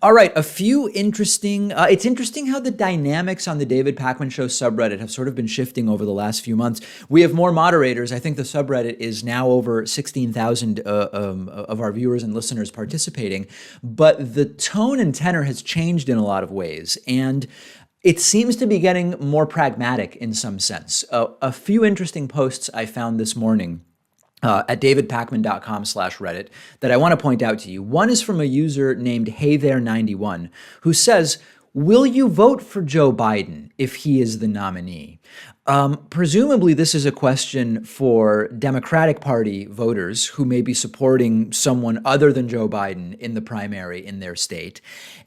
All right, a few interesting. It's interesting how the dynamics on the David Pakman Show subreddit have sort of been shifting over the last few months. We have more moderators. I think the subreddit is now over 16,000 of our viewers and listeners participating. But the tone and tenor has changed in a lot of ways. And it seems to be getting more pragmatic in some sense. A few interesting posts I found this morning at davidpakman.com/Reddit that I want to point out to you. One is from a user named HeyThere91 who says, "Will you vote for Joe Biden if he is the nominee?" Presumably, this is a question for Democratic Party voters who may be supporting someone other than Joe Biden in the primary in their state.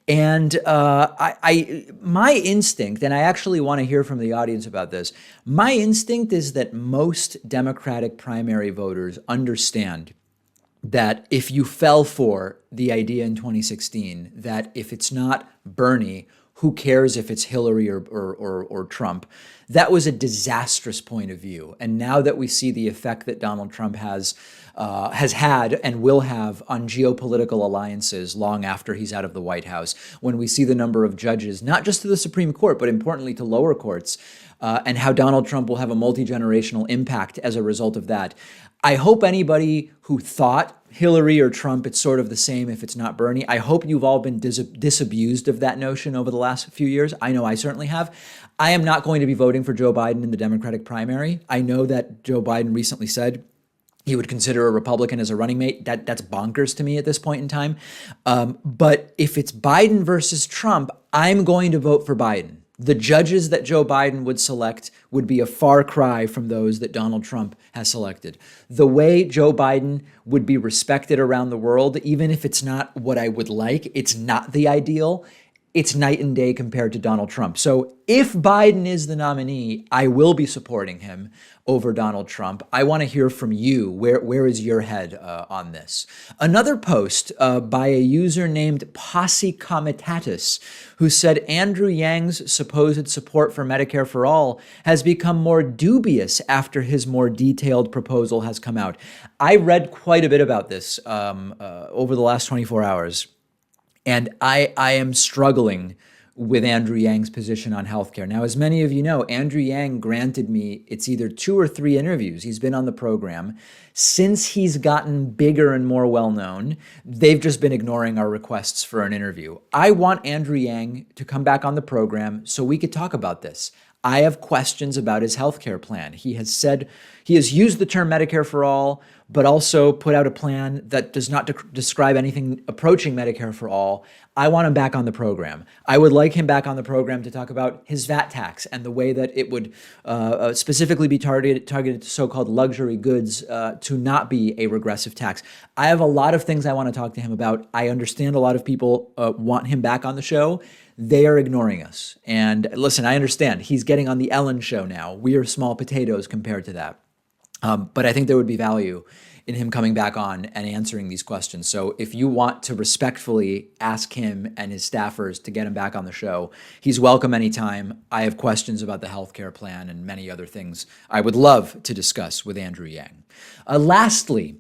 And my instinct, and I actually want to hear from the audience about this, my instinct is that most Democratic primary voters understand that if you fell for the idea in 2016 that if it's not Bernie, who cares if it's Hillary or Trump, that was a disastrous point of view. And now that we see the effect that Donald Trump has had and will have on geopolitical alliances long after he's out of the White House, when we see the number of judges, not just to the Supreme Court, but importantly to lower courts, and how Donald Trump will have a multi-generational impact as a result of that. I hope anybody who thought Hillary or Trump, it's sort of the same if it's not Bernie, I hope you've all been disabused of that notion over the last few years. I know I certainly have. I am not going to be voting for Joe Biden in the Democratic primary. I know that Joe Biden recently said he would consider a Republican as a running mate. That's bonkers to me at this point in time. But if it's Biden versus Trump, I'm going to vote for Biden. The judges that Joe Biden would select would be a far cry from those that Donald Trump has selected. The way Joe Biden would be respected around the world, even if it's not what I would like, it's not the ideal, it's night and day compared to Donald Trump. So if Biden is the nominee, I will be supporting him over Donald Trump. I want to hear from you. Where is your head on this? Another post by a user named Posse Comitatus, who said Andrew Yang's supposed support for Medicare for All has become more dubious after his more detailed proposal has come out. I read quite a bit about this over the last 24 hours. And I am struggling with Andrew Yang's position on healthcare. Now, as many of you know, Andrew Yang granted me, it's either 2 or 3 interviews. He's been on the program. Since he's gotten bigger and more well-known, they've just been ignoring our requests for an interview. I want Andrew Yang to come back on the program so we could talk about this. I have questions about his healthcare plan. He has said, he has used the term Medicare for All, but also put out a plan that does not describe anything approaching Medicare for All. I want him back on the program. I would like him back on the program to talk about his VAT tax and the way that it would specifically be targeted to so-called luxury goods to not be a regressive tax. I have a lot of things I want to talk to him about. I understand a lot of people want him back on the show. They are ignoring us. And listen, I understand. He's getting on the Ellen show now. We are small potatoes compared to that. But I think there would be value in him coming back on and answering these questions. So if you want to respectfully ask him and his staffers to get him back on the show, he's welcome anytime. I have questions about the healthcare plan and many other things I would love to discuss with Andrew Yang. Lastly,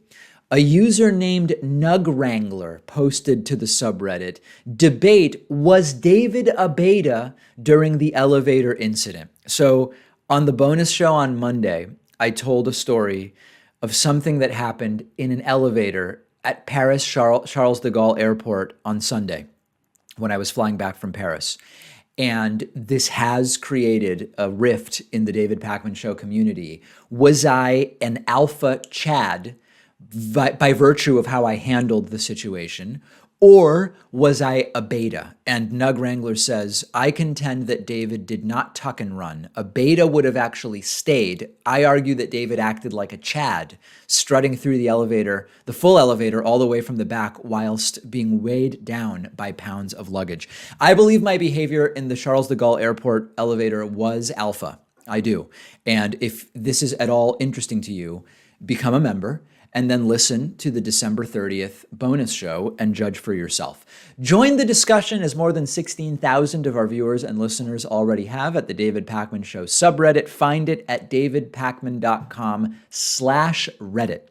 a user named Nug Wrangler posted to the subreddit, debate, was David a beta during the elevator incident? So on the bonus show on Monday, I told a story of something that happened in an elevator at Paris Charles de Gaulle Airport on Sunday when I was flying back from Paris. And this has created a rift in the David Pakman Show community. Was I an alpha Chad by virtue of how I handled the situation, or was I a beta? And Nug Wrangler says, I contend that David did not tuck and run. A beta would have actually stayed. I argue that David acted like a Chad, strutting through the elevator, the full elevator, all the way from the back, whilst being weighed down by pounds of luggage. I believe my behavior in the Charles de Gaulle Airport elevator was alpha. I do. And if this is at all interesting to you, become a member and then listen to the December 30th bonus show and judge for yourself. Join the discussion, as more than 16,000 of our viewers and listeners already have, at the David Pakman Show subreddit. Find it at davidpakman.com/Reddit.